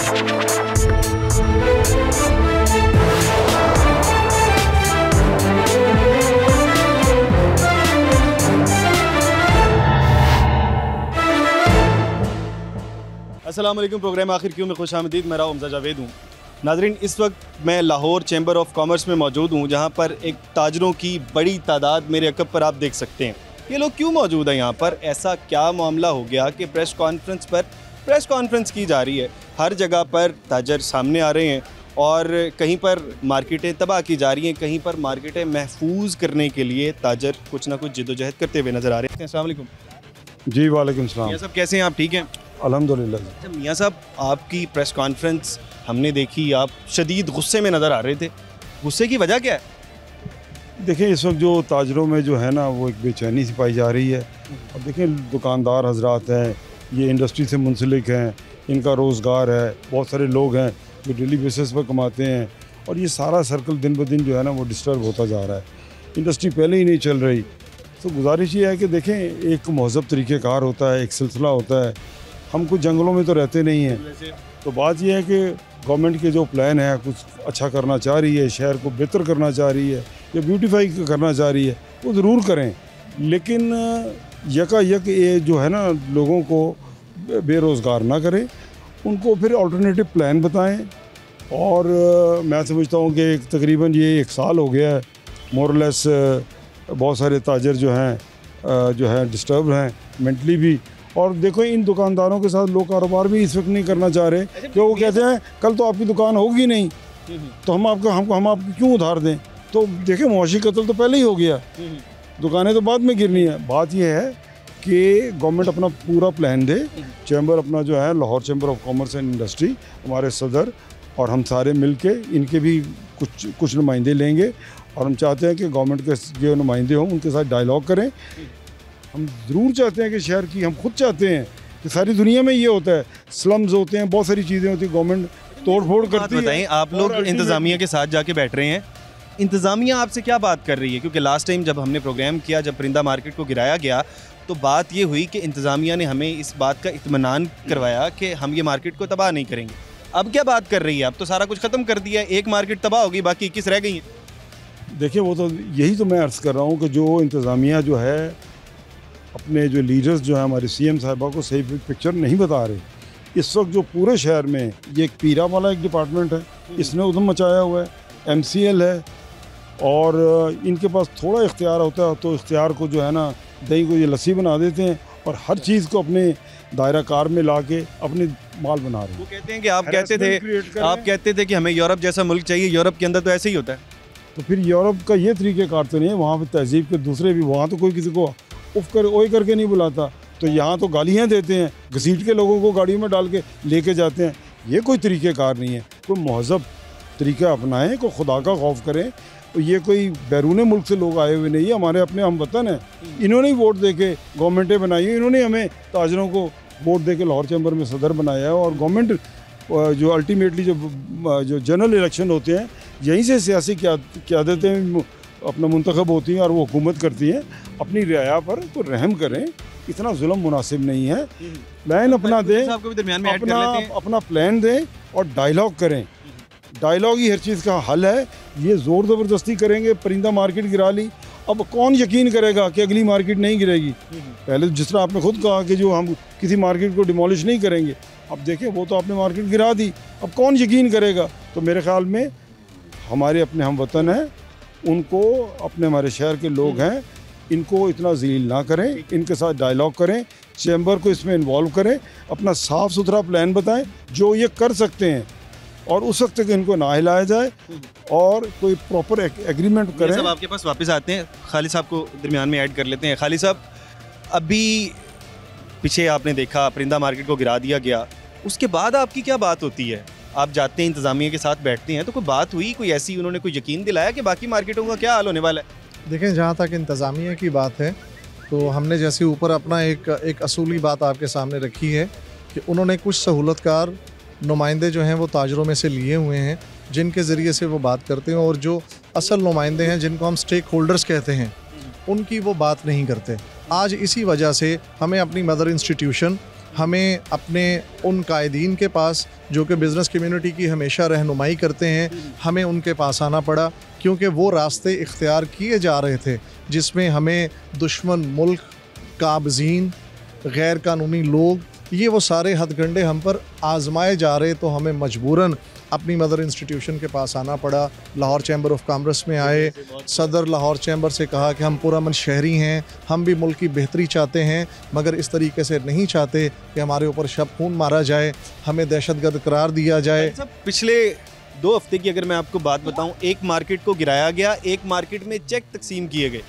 अस्सलाम वालेकुम। प्रोग्राम आखिर क्यों में खुश आमदीद। मेरा हमजा जावेद हूँ। नाजरीन, इस वक्त मैं लाहौर चैम्बर ऑफ कॉमर्स में मौजूद हूँ, जहाँ पर एक ताजरों की बड़ी तादाद मेरे अकब पर आप देख सकते हैं। ये लोग क्यों मौजूद हैं यहाँ पर? ऐसा क्या मामला हो गया कि प्रेस कॉन्फ्रेंस की जा रही है? हर जगह पर ताजर सामने आ रहे हैं और कहीं पर मार्केटें तबाह की जा रही हैं, कहीं पर मार्केटें महफूज करने के लिए ताजर कुछ ना कुछ जिद्दोजहद करते हुए नज़र आ रहे हैं। अस्सलाम वालेकुम। जी वालेकुम सलाम। मियाँ साहब कैसे हैं आप? ठीक हैं अल्हम्दुलिल्लाह। अच्छा मियाँ साहब, आपकी प्रेस कॉन्फ्रेंस हमने देखी, आप शदीद गुस्से में नज़र आ रहे थे। गुस्से की वजह क्या है? देखिए, इस वक्त जो ताजरों में जो है ना वो एक बेचैनी सी पाई जा रही है। अब देखिए, दुकानदार हजरात हैं, ये इंडस्ट्री से मुंसलिक हैं, इनका रोज़गार है, बहुत सारे लोग हैं जो डेली बेसिस पर कमाते हैं और ये सारा सर्कल दिन ब दिन जो है ना वो डिस्टर्ब होता जा रहा है। इंडस्ट्री पहले ही नहीं चल रही। तो गुजारिश ये है कि देखें, एक महज़ब तरीक़ेकार होता है, एक सिलसिला होता है। हम कुछ जंगलों में तो रहते नहीं हैं। तो बात यह है कि गवर्नमेंट के जो प्लान है, कुछ अच्छा करना चाह रही है, शहर को बेहतर करना चाह रही है या ब्यूटीफाई करना चाह रही है, वो ज़रूर करें, लेकिन यकायक ये जो है ना लोगों को बेरोज़गार ना करें, उनको फिर अल्टरनेटिव प्लान बताएं। और मैं समझता हूँ कि तकरीबन ये 1 साल हो गया है मोरलेस, बहुत सारे ताजर जो हैं डिस्टर्ब हैं मेंटली भी। और देखो, इन दुकानदारों के साथ लोग कारोबार भी इस वक्त नहीं करना चाह रहे, क्योंकि वो कहते हैं कल तो आपकी दुकान होगी नहीं, तो हम आपको क्यों उधार दें। तो देखिए, मुआशी कत्ल तो पहले ही हो गया, दुकानें तो बाद में गिरनी है। बात यह है कि गवर्नमेंट अपना पूरा प्लान दे। चैम्बर अपना जो है Lahore chamber of commerce and industry, हमारे सदर और हम सारे मिल के इनके भी कुछ नुमाइंदे लेंगे और हम चाहते हैं कि गवर्नमेंट के जो नुमाइंदे हों उनके साथ डायलॉग करें। हम ज़रूर चाहते हैं कि शहर की, हम खुद चाहते हैं कि सारी दुनिया में ये होता है, स्लम्स होते हैं, बहुत सारी चीज़ें होती हैं, गवर्नमेंट तोड़ फोड़ करती है। बताएं, आप लोग इंतज़ामिया के साथ जाके बैठ रहे हैं, इंतज़ामिया आपसे क्या बात कर रही है? क्योंकि लास्ट टाइम जब हमने प्रोग्राम किया, जब परिंदा मार्केट को गिराया गया, तो बात ये हुई कि इंतज़ामिया ने हमें इस बात का इत्मीनान करवाया कि हम ये मार्केट को तबाह नहीं करेंगे। अब क्या बात कर रही है? अब तो सारा कुछ ख़त्म कर दिया है, एक मार्केट तबाह होगी, बाकी 21 रह गई हैं। देखिए, वो तो यही तो मैं अर्ज़ कर रहा हूँ कि जो इंतज़ामिया जो है अपने जो लीडर्स जो है हमारे CM साहिबा को सही पिक्चर नहीं बता रहे। इस वक्त जो पूरे शहर में ये एक पीरा वाला एक डिपार्टमेंट है, इसने उधम मचाया हुआ है, MCL है, और इनके पास थोड़ा इख्तियार होता है तो इख्तियार को जो है ना दही को ये लस्सी बना देते हैं और हर चीज़ को अपने दायरा कार में ला के अपने माल बना रहे हैं। वो कहते हैं कि आप कहते थे कि हमें यूरोप जैसा मुल्क चाहिए, यूरोप के अंदर तो ऐसे ही होता है। तो फिर यूरोप का ये तरीक़ेकार तो नहीं है, वहाँ पर तहजीब के दूसरे भी, वहाँ तो कोई किसी को उफ कर ओए करके नहीं बुलाता, तो यहाँ तो गालियाँ देते हैं, घसीट के लोगों को गाड़ियों में डाल के लेके जाते हैं। ये कोई तरीक़ेकार नहीं है। कोई महज़ब तरीक़ा अपनाएं, कोई खुदा का खौफ करें। तो ये कोई बैरून मुल्क से लोग आए हुए नहीं है, हमारे अपने हम वतन हैं। इन्होंने ही वोट दे के गवर्नमेंटें बनाई है, इन्होंने हमें ताजरों को वोट दे के लाहौर चैम्बर में सदर बनाया है। और गवर्नमेंट जो अल्टीमेटली जो जनरल इलेक्शन होते हैं, यहीं से सियासी क़यादतें अपना मुंतखब होती हैं और वो हुकूमत करती हैं। अपनी रियाया पर तो रहम करें, इतना जुल्म मुनासिब नहीं है। प्लान अपना दें, अपना प्लान दें और डायलॉग करें। डायलॉग ही हर चीज़ का हल है। ये ज़ोर ज़बरदस्ती करेंगे, परिंदा मार्केट गिरा ली, अब कौन यकीन करेगा कि अगली मार्केट नहीं गिरेगी? पहले जिस तरह आपने खुद कहा कि जो हम किसी मार्केट को डिमोलिश नहीं करेंगे, अब देखें वो तो आपने मार्केट गिरा दी, अब कौन यकीन करेगा? तो मेरे ख्याल में हमारे अपने हम वतन हैं, उनको अपने हमारे शहर के लोग हैं, इनको इतना ज़लील ना करें, इनके साथ डायलॉग करें, चैम्बर को इसमें इन्वॉल्व करें, अपना साफ़ सुथरा प्लान बताएं जो ये कर सकते हैं और उस वक्त तक इनको ना हिलाया जाए और कोई प्रॉपर एग्रीमेंट करें। सब आपके पास वापस आते हैं, खालिद साहब को दरमियान में ऐड कर लेते हैं। खालिद साहब, अभी पीछे आपने देखा परिंदा मार्केट को गिरा दिया गया, उसके बाद आपकी क्या बात होती है? आप जाते हैं, इंतज़ामिया के साथ बैठते हैं, तो कोई बात हुई, कोई ऐसी उन्होंने कोई यकीन दिलाया कि बाकी मार्केटों का क्या हाल होने वाला है? देखें, जहाँ तक इंतज़ामिया की बात है, तो हमने जैसे ऊपर अपना एक असूली बात आपके सामने रखी है कि उन्होंने कुछ सहूलतकार नुमाइंदे जो हैं वो ताजरों में से लिए हुए हैं, जिनके ज़रिए से वो बात करते हैं, और जो असल नुमाइंदे हैं जिनको हम स्टेक होल्डर्स कहते हैं, उनकी वो बात नहीं करते। आज इसी वजह से हमें अपनी मदर इंस्टीट्यूशन हमें अपने उन कायदीन के पास जो कि बिज़नेस कम्युनिटी की हमेशा रहनुमाई करते हैं, हमें उनके पास आना पड़ा, क्योंकि वो रास्ते इख्तियार किए जा रहे थे जिसमें हमें दुश्मन मुल्क, काबज़ीन, गैर कानूनी लोग, ये वो सारे हथकंडे हम पर आजमाए जा रहे, तो हमें मजबूरन अपनी मदर इंस्टीट्यूशन के पास आना पड़ा। लाहौर चैम्बर ऑफ कॉमर्स में आए, सदर लाहौर चैम्बर से कहा कि हम पुरअमन शहरी हैं, हम भी मुल्क की बेहतरी चाहते हैं, मगर इस तरीके से नहीं चाहते कि हमारे ऊपर शब खून मारा जाए, हमें दहशतगर्द करार दिया जाए। पिछले 2 हफ्ते की अगर मैं आपको बात बताऊं, एक मार्केट को गिराया गया, एक मार्केट में चेक तकसीम किए गए,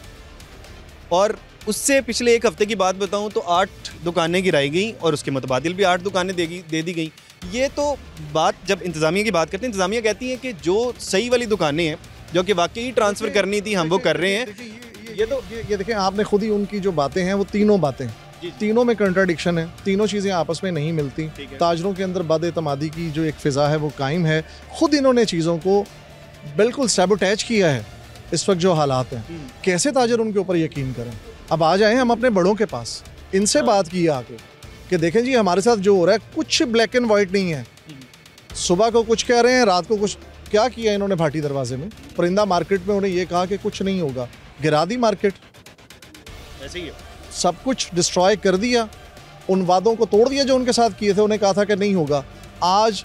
और उससे पिछले 1 हफ्ते की बात बताऊं तो 8 दुकानें गिराई गई और उसके मुतबादिल भी 8 दुकानें दे दी गई। ये तो बात जब इंतज़ामिया की बात करते हैं, इंतज़ामिया कहती है कि जो सही वाली दुकानें हैं जो कि वाकई ट्रांसफ़र करनी थी हम वो कर रहे हैं। ये देखें, आपने खुद ही उनकी जो बातें हैं वो तीनों बातें, तीनों में कंट्राडिक्शन है, तीनों चीज़ें आपस में नहीं मिलती। ताजरों के अंदर बद-एतमादी की जो एक फ़िज़ा है वो कायम है। खुद इन्होंने चीज़ों को बिल्कुल सैबोटेज किया है। इस वक्त जो हालात हैं, कैसे ताजर उनके ऊपर यकीन करें? अब आ जाएं हम अपने बड़ों के पास, इनसे बात की आके कि देखें जी हमारे साथ जो हो रहा है कुछ ब्लैक एंड वाइट नहीं है। सुबह को कुछ कह रहे हैं, रात को कुछ। क्या किया इन्होंने भाटी दरवाजे में, परिंदा मार्केट में उन्हें ये कहा कि कुछ नहीं होगा, गिरा दी मार्केट, ऐसे ही है। सब कुछ डिस्ट्रॉय कर दिया, उन वादों को तोड़ दिया जो उनके साथ किए थे। उन्हें कहा था कि नहीं होगा। आज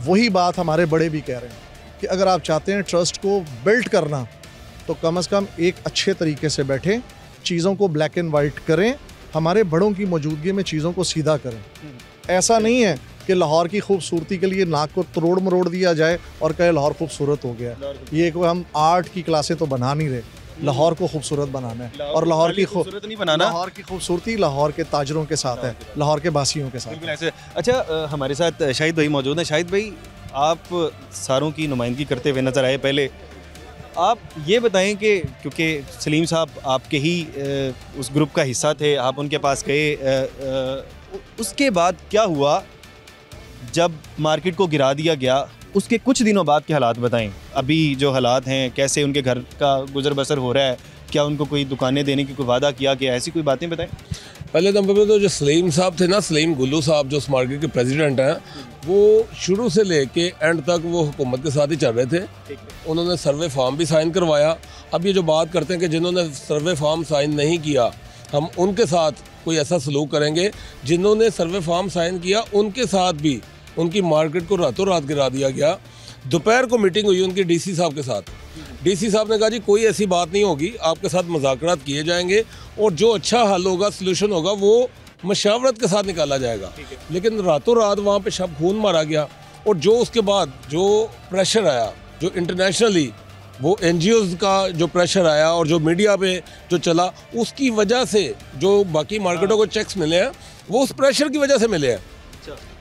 वही बात हमारे बड़े भी कह रहे हैं कि अगर आप चाहते हैं ट्रस्ट को बिल्ड करना तो कम से कम एक अच्छे तरीके से बैठे, चीज़ों को ब्लैक एंड वाइट करें, हमारे बड़ों की मौजूदगी में चीज़ों को सीधा करें। ऐसा नहीं है कि लाहौर की खूबसूरती के लिए नाक को तोड़ मरोड़ दिया जाए और कहे लाहौर खूबसूरत हो गया। ये कोई हम आर्ट की क्लासें तो बना नहीं रहे, लाहौर को खूबसूरत बनाना है। और लाहौर की खूबसूरत नहीं बनाना, लाहौर की खूबसूरती लाहौर के ताजरों के साथ है, लाहौर के बासियों के साथ ऐसे। अच्छा, हमारे साथ शाहिद भाई मौजूद हैं। शाहिद भाई, आप सारों की नुमाइंदगी करते हुए नज़र आए। पहले आप ये बताएं कि क्योंकि सलीम साहब आपके ही उस ग्रुप का हिस्सा थे, आप उनके पास गए, उसके बाद क्या हुआ जब मार्केट को गिरा दिया गया? उसके कुछ दिनों बाद के हालात बताएं, अभी जो हालात हैं, कैसे उनके घर का गुजर बसर हो रहा है, क्या उनको कोई दुकानें देने की कोई वादा किया गया, ऐसी कोई बातें बताएं। पहले नंबर पे तो जो सलीम साहब थे ना, सलीम गुल्लू साहब जो उस मार्केट के प्रेसिडेंट हैं, वो शुरू से लेके एंड तक वो हुकूमत के साथ ही चल रहे थे। उन्होंने सर्वे फार्म भी साइन करवाया। अब ये जो बात करते हैं कि जिन्होंने सर्वे फार्म साइन नहीं किया, हम उनके साथ कोई ऐसा सलूक करेंगे। जिन्होंने सर्वे फार्म साइन किया उनके साथ भी उनकी मार्केट को रातों रात गिरा दिया गया। दोपहर को मीटिंग हुई उनकी डीसी साहब के साथ। डीसी साहब ने कहा जी कोई ऐसी बात नहीं होगी, आपके साथ मुज़ाकरात किए जाएंगे और जो अच्छा हल होगा, सलूशन होगा, वो मशावरत के साथ निकाला जाएगा। लेकिन रातों रात वहाँ पे शब खून मारा गया। और जो उसके बाद जो प्रेशर आया, जो इंटरनेशनली वो NGOs का जो प्रेशर आया और जो मीडिया पे जो चला, उसकी वजह से जो बाकी मार्केटों को चेक्स मिले हैं वो उस प्रेशर की वजह से मिले हैं।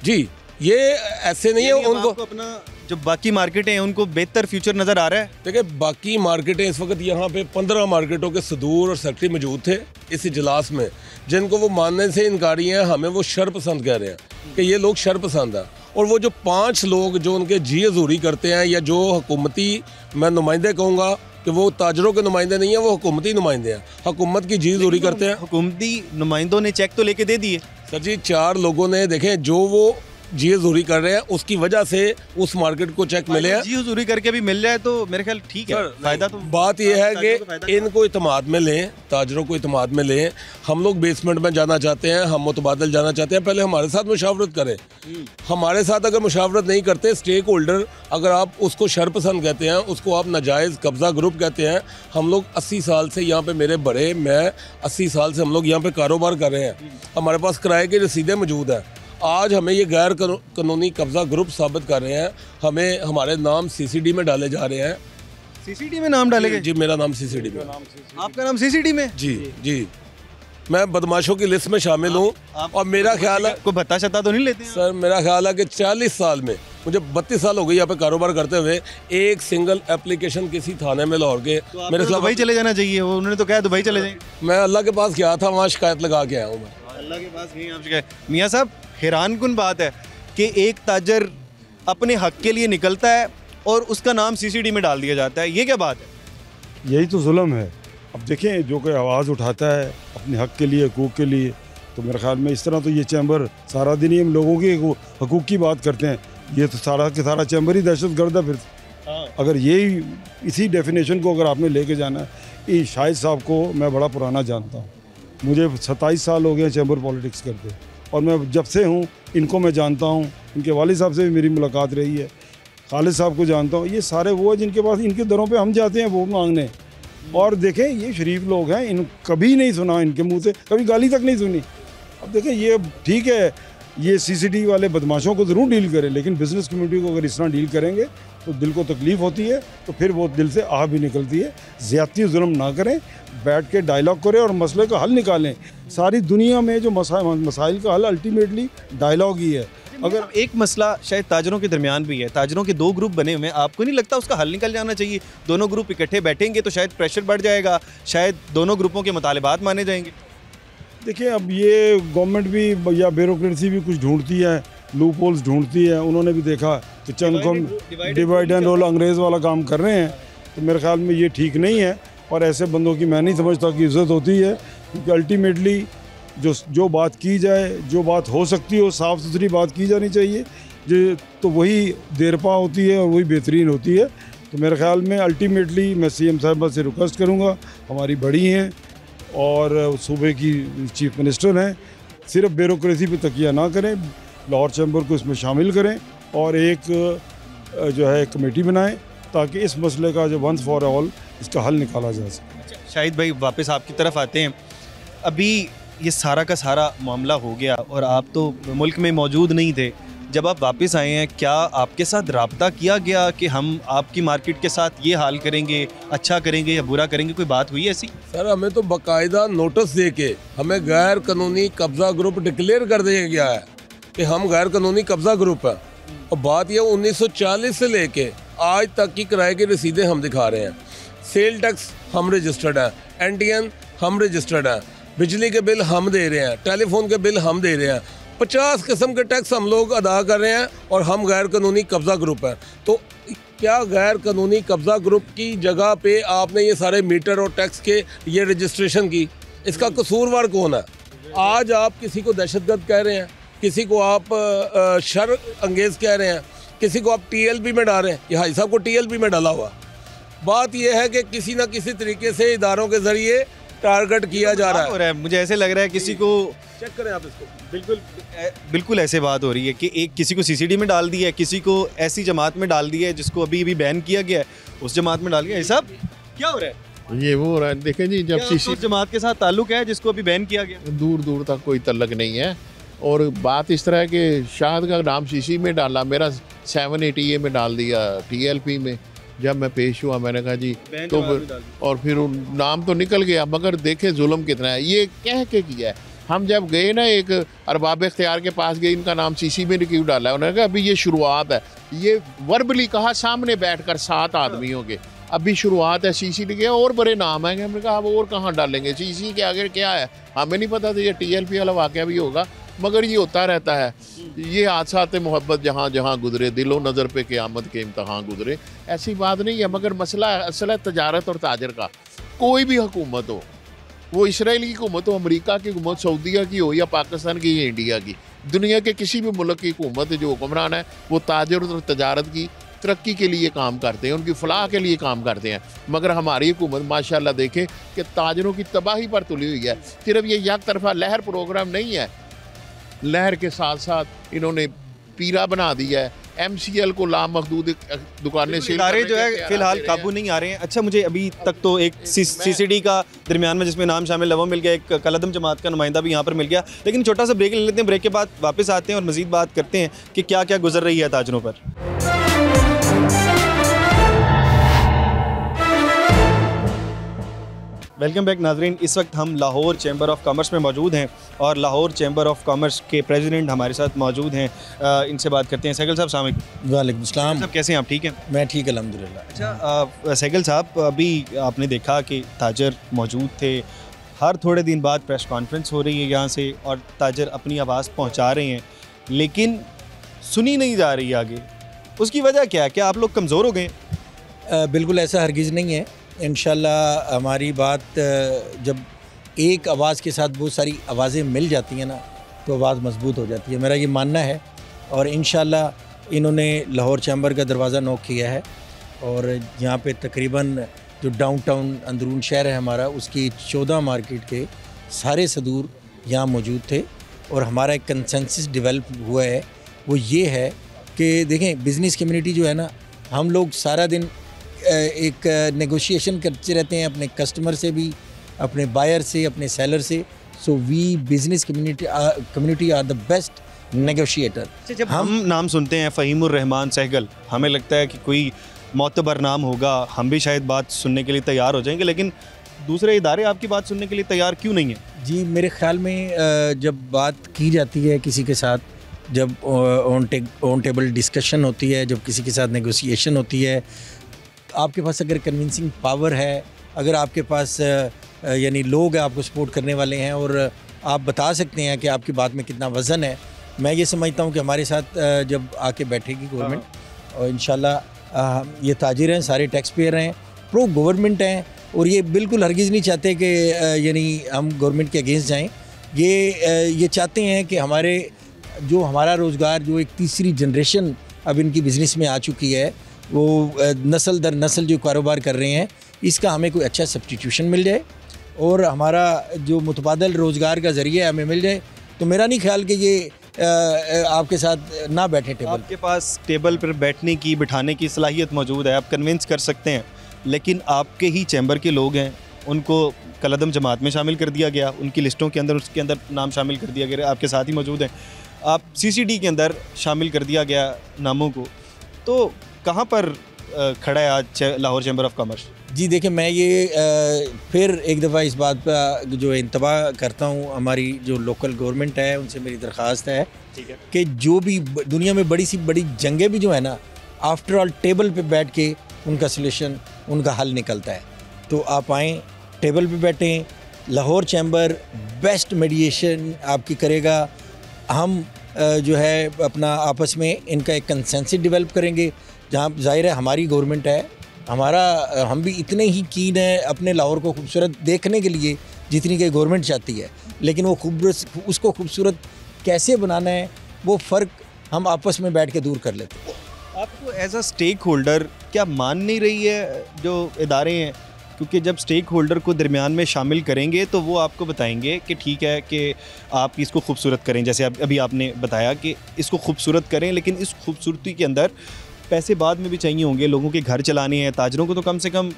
जी, ये ऐसे नहीं है उनको अपना जो बाकी मार्केटें हैं उनको बेहतर फ्यूचर नज़र आ रहा है। देखिए, बाकी मार्केटें इस वक्त यहाँ पे 15 मार्केटों के सदूर और सेक्रेटरी मौजूद थे इस इजलास में, जिनको वो मानने से इनकारी हैं। हमें वो शर पसंद कह रहे हैं कि ये लोग शर पसंद है। और वो जो 5 लोग जो उनके जी हजूरी करते हैं, या जो हुकूमती, मैं नुमाइंदे कहूँगा कि वो ताजरों के नुमाइंदे नहीं हैं, वो हुकूमती नुमाइंदे हैं, हुकूमत की जी हजूरी करते हैं। हुकूमती नुमाइंदों ने चेक तो लेके दे दिए सर जी। 4 लोगों ने, देखें, जो वो जी हजूरी कर रहे हैं उसकी वजह से उस मार्केट को चेक मिले हैं। जी हजूरी करके भी मिल जाए तो मेरे ख्याल ठीक है, फायदा तो। बात यह है कि इनको इत्मीनान में लें, ताजरों को इत्मीनान में लें। हम लोग बेसमेंट में जाना चाहते हैं, हम मुतबादल जाना चाहते हैं, पहले हमारे साथ मुशावरत करें। हमारे साथ अगर मुशावरत नहीं करते, स्टेक होल्डर, अगर आप उसको शरपसंद कहते हैं, उसको आप नाजायज़ कब्ज़ा ग्रुप कहते हैं। हम लोग 80 साल से यहाँ पे, मेरे बड़े, मैं 80 साल से हम लोग यहाँ पे कारोबार कर रहे हैं। हमारे पास किराए की रसीदें मौजूद हैं। आज हमें ये गैर कानूनी कब्ज़ा ग्रुप साबित कर रहे हैं। हमें हमारे नाम CCD में डाले जा रहे हैं। CCD में नाम डाले गए? जी, मेरा नाम CCD में। आपका नाम CCD में? जी जी, मैं बदमाशों की लिस्ट में शामिल हूँ। और मेरा ख्याल है, कोई भत्ता शत्ता तो नहीं लेते हैं सर? मेरा ख्याल है कि 40 साल में, मुझे 32 साल हो गई यहाँ पे कारोबार करते हुए, एक सिंगल एप्लीकेशन किसी थाने में लाहौर के मेरे खिलाफ दुबई चले जाना चाहिए। वो उन्होंने तो कहा दुबई चले जाएं। मैं अल्लाह के पास गया था, वहाँ शिकायत लगा के आया हूँ। मैं अल्लाह के पास गई आप शिकायत। मियाँ साहब, हैरान कुन बात है कि एक ताजर अपने हक के लिए निकलता है और उसका नाम CCD में डाल दिया जाता है। ये क्या बात है? यही तो जुल्म है। अब देखें, जो कोई आवाज़ उठाता है अपने हक के लिए, हकूक़ के लिए, तो मेरे ख्याल में इस तरह तो ये चैम्बर सारा दिन ही हम लोगों के हकूक़ की बात करते हैं, ये तो सारा के सारा चैम्बर ही दहशतगर्द है फिर। अगर यही इसी डेफिनेशन को अगर आपने लेके जाना है, ये शाहिद साहब को मैं बड़ा पुराना जानता हूँ, मुझे 27 साल हो गए चैम्बर पॉलिटिक्स करते, और मैं जब से हूँ इनको मैं जानता हूँ, इनके वालिद साहब से भी मेरी मुलाकात रही है, खालिद साहब को जानता हूँ। ये सारे वो हैं जिनके पास इनके दरों पे हम जाते हैं वो मांगने, और देखें ये शरीफ लोग हैं, इन कभी नहीं सुना इनके मुंह से, कभी गाली तक नहीं सुनी। अब देखें ये ठीक है, ये CCD वाले बदमाशों को ज़रूर डील करें, लेकिन बिज़नेस कम्युनिटी को अगर इस तरह डील करेंगे तो दिल को तकलीफ़ होती है, तो फिर वो दिल से आह भी निकलती है। ज़्यादती जुल्म ना करें, बैठ के डायलॉग करें और मसले का हल निकालें। सारी दुनिया में जो मसाइल का हल अल्टीमेटली डायलॉग ही है। अगर एक मसला शायद ताजरों के दरमियान भी है, ताजरों के 2 ग्रुप बने हुए हैं, आपको नहीं लगता उसका हल निकल जाना चाहिए? दोनों ग्रुप इकट्ठे बैठेंगे तो शायद प्रेशर बढ़ जाएगा, शायद दोनों ग्रुपों के मुतालिबात माने जाएंगे। देखिए अब ये गवर्नमेंट भी या ब्यूरोक्रेसी भी कुछ ढूंढती है, लूप होल्स ढूंढती है। उन्होंने भी देखा कि चंद को डिवाइड एंड रोल अंग्रेज़ वाला काम कर रहे हैं, तो मेरे ख्याल में ये ठीक नहीं है। और ऐसे बंदों की मैं नहीं समझता कि इज़्ज़त होती है, क्योंकि अल्टीमेटली जो बात की जाए, जो बात हो सकती हो, साफ़ सुथरी बात की जानी चाहिए, जो तो वही देरपा होती है और वही बेहतरीन होती है। तो मेरे ख्याल में अल्टीमेटली मैं CM साहिबा से रिक्वेस्ट करूँगा, हमारी बड़ी हैं और सूबे की चीफ मिनिस्टर हैं, सिर्फ ब्यूरोक्रेसी पे तकिया ना करें, लाहौर चैम्बर को इसमें शामिल करें और एक जो है कमेटी बनाएं, ताकि इस मसले का जो वंस फॉर ऑल इसका हल निकाला जा सके। शाहिद भाई वापस आपकी तरफ आते हैं। अभी ये सारा का सारा मामला हो गया और आप तो मुल्क में मौजूद नहीं थे, जब आप वापस आए हैं क्या आपके साथ राब्ता किया गया कि हम आपकी मार्केट के साथ ये हाल करेंगे, अच्छा करेंगे या बुरा करेंगे, कोई बात हुई ऐसी? सर हमें तो बाकायदा नोटिस दे के हमें गैर कानूनी कब्ज़ा ग्रुप डिक्लेयर कर दिया गया है कि हम गैर कानूनी कब्ज़ा ग्रुप हैं। और बात यह 1940 से लेके आज तक की किराए की रसीदें हम दिखा रहे हैं, सेल टैक्स हम रजिस्टर्ड हैं, NTN हम रजिस्टर्ड हैं, बिजली के बिल हम दे रहे हैं, टेलीफोन के बिल हम दे रहे हैं, 50 किस्म के टैक्स हम लोग अदा कर रहे हैं और हम गैर कानूनी कब्ज़ा ग्रुप हैं। तो क्या गैर कानूनी कब्ज़ा ग्रुप की जगह पे आपने ये सारे मीटर और टैक्स के ये रजिस्ट्रेशन की, इसका कसूरवार कौन है? आज आप किसी को दहशतगर्द कह रहे हैं, किसी को आप शर अंगेज़ कह रहे हैं, किसी को आप TLP में डाल रहे हैं, ये हाई साहब को TLP में डाला हुआ। बात यह है कि किसी न किसी तरीके से इदारों के ज़रिए टारगेट किया जा रहा है। मुझे ऐसे लग रहा है किसी को चेक करें आप इसको, बिल्कुल ऐसे बात हो रही है कि एक किसी को CCD में डाल दिया है, किसी को ऐसी जमात में डाल दिया है जिसको अभी भी बैन किया गया है, उस जमात में डाल दिया है। सब क्या हो रहा है? ये वो हो रहा है। देखें जी, जब उस जमात के साथ ताल्लुक है जिसको अभी बैन किया गया? दूर दूर तक कोई तल्लक नहीं है। और बात इस तरह है कि शाहिद का नाम CC में डाला, मेरा 780A में डाल दिया, TLP में। जब मैं पेश हुआ मैंने कहा जी तो और फिर नाम तो निकल गया, मगर देखे जुल्म कितना है। ये कह के किया है। हम जब गए ना एक अरबाब इख्तियार के पास गए, इनका नाम CC में क्यों डाला है? उन्होंने कहा अभी ये शुरुआत है। ये वर्बली कहा सामने बैठकर 7 आदमियों के, अभी शुरुआत है। CC ने किया और बड़े नाम है। हमने कहा अब और कहाँ डालेंगे, CC के आगे क्या है हमें नहीं पता था। ये TLP वाला वाक़या भी होगा, मगर ये होता रहता है। ये हादसात मोहब्बत जहाँ जहाँ गुजरे, दिलो नज़र पे क़यामत के इम्तहान गुजरे, ऐसी बात नहीं है। मगर मसला असल है तजारत और ताजर का। कोई भी हुकूमत हो, वो इसराइल की हुकूमत हो, अमेरिका की हुकूमत, सऊदीया की हो या पाकिस्तान की या इंडिया की, दुनिया के किसी भी मुल्क की हुकूमत जो हुक्मरान है वो ताजर और तजारत की तरक्की के लिए काम करते हैं, उनकी फलाह के लिए काम करते हैं। मगर हमारी हुकूमत माशाल्लाह देखें कि ताजरों की तबाही पर तुली हुई है। सिर्फ ये एक तरफा लहर प्रोग्राम नहीं है, लहर के साथ साथ इन्होंने पीरा बना दिया है। MCL को लामहदूद दुकानें से इदारे जो है फिलहाल काबू नहीं आ रहे हैं। अच्छा, मुझे अभी तक तो एक CCD का दरमियान में जिसमें नाम शामिल है वो मिल गया, एक कलदम जमात का नुमाइंदा भी यहाँ पर मिल गया। लेकिन छोटा सा ब्रेक ले लेते हैं, ब्रेक के बाद वापस आते हैं और मज़ीद बात करते हैं कि क्या क्या गुजर रही है ताजरों पर। वेलकम बैक नाजरीन। इस वक्त हम लाहौर चैम्बर ऑफ कॉमर्स में मौजूद हैं और लाहौर चैम्बर ऑफ कॉमर्स के प्रेसिडेंट हमारे साथ मौजूद हैं। इनसे बात करते हैं। सहगल साहब अस्सलाम वालेकुम। वालेकुम सलाम। साहब कैसे हैं आप? ठीक हैं? मैं ठीक अल्हम्दुलिल्लाह। अच्छा सहगल साहब, अभी आपने देखा कि ताजर मौजूद थे, हर थोड़े दिन बाद प्रेस कॉन्फ्रेंस हो रही है यहाँ से और ताजर अपनी आवाज़ पहुँचा रहे हैं, लेकिन सुनी नहीं जा रही आगे। उसकी वजह क्या है? क्या आप लोग कमज़ोर हो गए? बिल्कुल ऐसा हरगिज़ नहीं है। इंशाल्लाह हमारी बात जब एक आवाज़ के साथ बहुत सारी आवाज़ें मिल जाती हैं ना, तो आवाज़ मजबूत हो जाती है, मेरा ये मानना है। और इंशाल्लाह इन्होंने लाहौर चैम्बर का दरवाज़ा नॉक किया है और यहाँ पे तकरीबन जो डाउनटाउन अंदरून शहर है हमारा, उसकी 14 मार्केट के सारे सदूर यहाँ मौजूद थे। और हमारा एक कंसेंसस डेवलप हुआ है, वो ये है कि देखें बिज़नेस कम्युनिटी जो है ना, हम लोग सारा दिन एक नेगोशिएशन करते रहते हैं अपने कस्टमर से भी, अपने बायर से, अपने सेलर से। So we business community are the best negotiator. जब हम नाम सुनते हैं फ़हीमुर रहमान सहगल, हमें लगता है कि कोई मोतबर नाम होगा, हम भी शायद बात सुनने के लिए तैयार हो जाएंगे, लेकिन दूसरे इदारे आपकी बात सुनने के लिए तैयार क्यों नहीं है? जी, मेरे ख्याल में जब बात की जाती है किसी के साथ, जब ऑन टेबल डिस्कशन होती है, जब किसी के साथ नेगोशिएशन होती है, आपके पास अगर कन्विंसिंग पावर है, अगर आपके पास यानी लोग आपको सपोर्ट करने वाले हैं और आप बता सकते हैं कि आपकी बात में कितना वज़न है, मैं ये समझता हूँ कि हमारे साथ जब आके बैठेगी गवर्नमेंट, और इंशाल्लाह ये ताजिर हैं, सारे टैक्स पेयर हैं, प्रो गवर्नमेंट हैं, और ये बिल्कुल हरगिज़ नहीं चाहते कि यानी हम गवर्नमेंट के अगेंस्ट जाएं। ये चाहते हैं कि हमारा रोज़गार, जो एक तीसरी जनरेशन अब इनकी बिज़नेस में आ चुकी है, वो नस्ल दर नस्ल जो कारोबार कर रहे हैं, इसका हमें कोई अच्छा सब्स्टिट्यूशन मिल जाए और हमारा जो मुतबादल रोज़गार का ज़रिया हमें मिल जाए, तो मेरा नहीं ख्याल कि ये आपके साथ ना बैठे टेबल। आपके पास टेबल पर बैठने की, बिठाने की सलाहियत मौजूद है, आप कन्विंस कर सकते हैं, लेकिन आपके ही चैम्बर के लोग हैं, उनको कलअदम जमात में शामिल कर दिया गया, उनकी लिस्टों के अंदर, उसके अंदर नाम शामिल कर दिया गया, आपके साथ ही मौजूद हैं, आप CCD के अंदर शामिल कर दिया गया नामों को, तो कहाँ पर खड़ा है आज लाहौर चैम्बर ऑफ कॉमर्स? जी देखिए, मैं ये फिर एक दफ़ा इस बात पर जो इंतबाह करता हूँ, हमारी जो लोकल गवर्नमेंट है उनसे मेरी दरख्वास्त है कि जो भी दुनिया में बड़ी सी बड़ी जंगें भी जो है ना, आफ्टर ऑल टेबल पे बैठ के उनका सॉल्यूशन, उनका हल निकलता है। तो आप आएँ, टेबल पे बैठें, लाहौर चैम्बर बेस्ट मीडिएशन आपकी करेगा। हम जो है अपना आपस में इनका एक कंसेंसस डेवलप करेंगे, जहाँ ज़ाहिर है हमारी गवर्नमेंट है, हम भी इतने ही कीन है अपने लाहौर को खूबसूरत देखने के लिए जितनी कि गवर्नमेंट चाहती है, लेकिन वो उसको खूबसूरत कैसे बनाना है, वो फ़र्क हम आपस में बैठ के दूर कर लेते हैं। आपको एज अ स्टेक होल्डर क्या मान नहीं रही है जो इदारे हैं? क्योंकि जब स्टेक होल्डर को दरमियान में शामिल करेंगे तो वो आपको बताएंगे कि ठीक है कि आप इसको खूबसूरत करें, जैसे अभी आपने बताया कि इसको खूबसूरत करें, लेकिन इस खूबसूरती के अंदर पैसे बाद में भी चाहिए होंगे, लोगों के घर चलाने हैं, ताजरों को तो कम से कम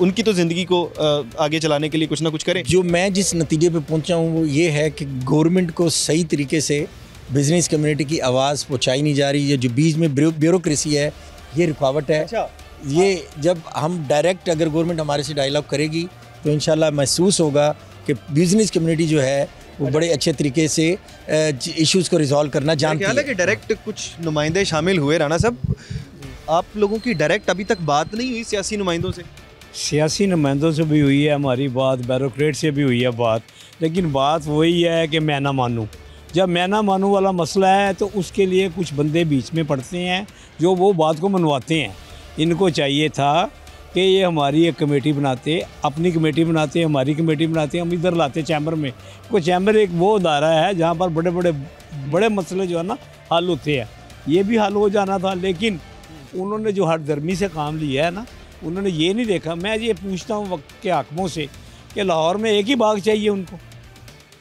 उनकी तो ज़िंदगी को आगे चलाने के लिए कुछ ना कुछ करें। जो मैं जिस नतीजे पे पहुंचा हूं वो ये है कि गवर्नमेंट को सही तरीके से बिज़नेस कम्युनिटी की आवाज़ पहुंचाई नहीं जा रही। ये जो बीच में ब्यूरोक्रेसी है, ये रुकावट है। अच्छा, ये जब हम डायरेक्ट अगर गवर्नमेंट हमारे से डायलॉग करेगी तो इंशाल्लाह महसूस होगा कि बिज़नेस कम्युनिटी जो है वो बड़े अच्छे तरीके से इश्यूज़ को रिजॉल्व करना जानती है। कि डायरेक्ट कुछ नुमाइंदे शामिल हुए, राना साहब, आप लोगों की डायरेक्ट अभी तक बात नहीं हुई सियासी नुमाइंदों से? सियासी नुमाइंदों से भी हुई है हमारी बात, ब्यूरोक्रेट से भी हुई है बात, लेकिन बात वही है कि मैं ना मानूँ। जब मैं ना मानूँ वाला मसला है तो उसके लिए कुछ बंदे बीच में पड़ते हैं जो वो बात को मनवाते हैं। इनको चाहिए था कि ये हमारी एक कमेटी बनाते, अपनी कमेटी बनाते, हमारी कमेटी बनाते, हम इधर लाते चैम्बर में। कोई चैम्बर एक वो अदारा है जहाँ पर बड़े मसले जो है ना हल होते हैं, ये भी हल हो जाना था, लेकिन उन्होंने जो हरदर्मी से काम लिया है ना, उन्होंने ये नहीं देखा। मैं ये पूछता हूँ वक्त के हाकिमों से कि लाहौर में एक ही बाग चाहिए उनको,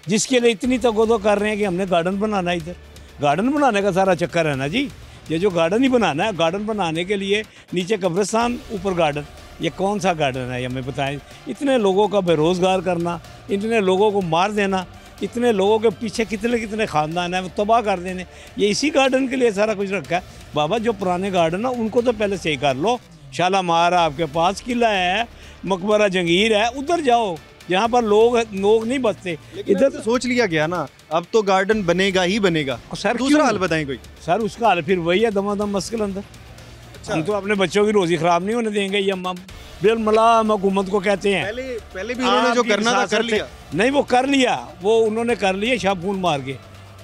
जिसके लिए इतनी तगोदो कर रहे हैं कि हमने गार्डन बनाना है। इधर गार्डन बनाने का सारा चक्कर है ना जी, ये जो गार्डन ही बनाना है, गार्डन बनाने के लिए नीचे कब्रिस्तान ऊपर गार्डन, ये कौन सा गार्डन है ये हमें बताएं। इतने लोगों का बेरोज़गार करना, इतने लोगों को मार देना, इतने लोगों के पीछे कितने कितने ख़ानदान हैं वो तबाह कर देने, ये इसी गार्डन के लिए सारा कुछ रखा है। बाबा जो पुराने गार्डन है उनको तो पहले सही कर लो। शालामार आपके पास किला है, मकबरा जंगीर है, उधर जाओ जहाँ पर लोग नहीं बसते। इधर तो सोच लिया गया ना, अब तो गार्डन बनेगा ही बनेगा। सर दूसरा हल बताएं कोई। सर उसका हल फिर वही है, दमादम मस्किल अंदर। हम तो अपने बच्चों की रोज़ी ख़राब नहीं होने देंगे, ये हम बिलमलाम हुकूमत को कहते हैं। पहले भी उन्होंने जो करना था कर लिया। नहीं, वो कर लिया, वो उन्होंने कर लिया शाबून मार के।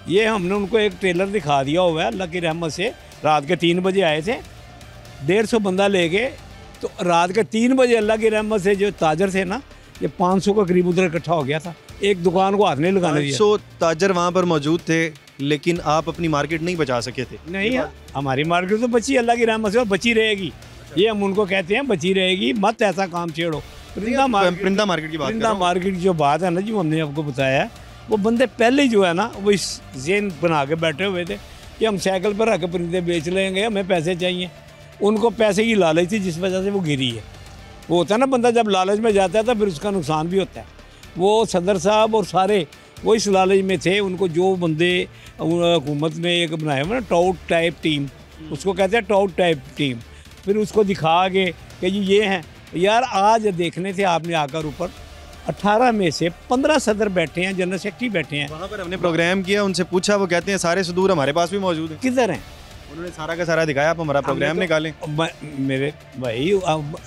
ये हमने उनको एक ट्रेलर दिखा दिया हुआ है, अल्लाह की रहमत से। रात के 3 बजे आए थे, 150 बंदा लेके, तो रात के 3 बजे अल्लाह की रहमत से जो ताजर थे ना, ये 500 का करीब उधर इकट्ठा हो गया था, एक दुकान को हाथ नहीं लगाने दिया। 500 ताजर वहाँ पर मौजूद थे, लेकिन आप अपनी मार्केट नहीं बचा सके थे। नहीं, हमारी मार्केट तो बची, अल्लाह की रहमत से, और बची रहेगी। ये हम उनको कहते हैं बची रहेगी, मत ऐसा काम छेड़ो। परिंदा मार्केट की बात, परिंदा मार्केट की जो बात है ना, जो हमने आपको बताया है, वो बंदे पहले ही जो है ना, वो इस ज़हन बना के बैठे हुए थे कि हम साइकिल पर रख परिंदे बेच लेंगे, हमें पैसे चाहिए। उनको पैसे की लालच थी, जिस वजह से वो गिरी है। वो होता है ना, बंदा जब लालच में जाता है तो फिर उसका नुकसान भी होता है। वो सदर साहब और सारे वो इस लालच में थे। उनको जो बंदे हुकूमत ने एक बनाया हुआ ना टाउट टाइप टीम, उसको कहते हैं टाउट टाइप टीम, फिर उसको दिखा के कि जी ये हैं यार। आज देखने थे आपने आकर ऊपर 18 में से 15 सदर बैठे हैं, जनरल सेक्रेटरी बैठे हैं। वहाँ पर हमने प्रोग्राम किया, उनसे पूछा, वो कहते हैं सारे सदूर हमारे पास भी मौजूद हैं। किधर हैं? उन्होंने सारा का सारा दिखाया, आप हमारा प्रोग्राम निकालें। मेरे भाई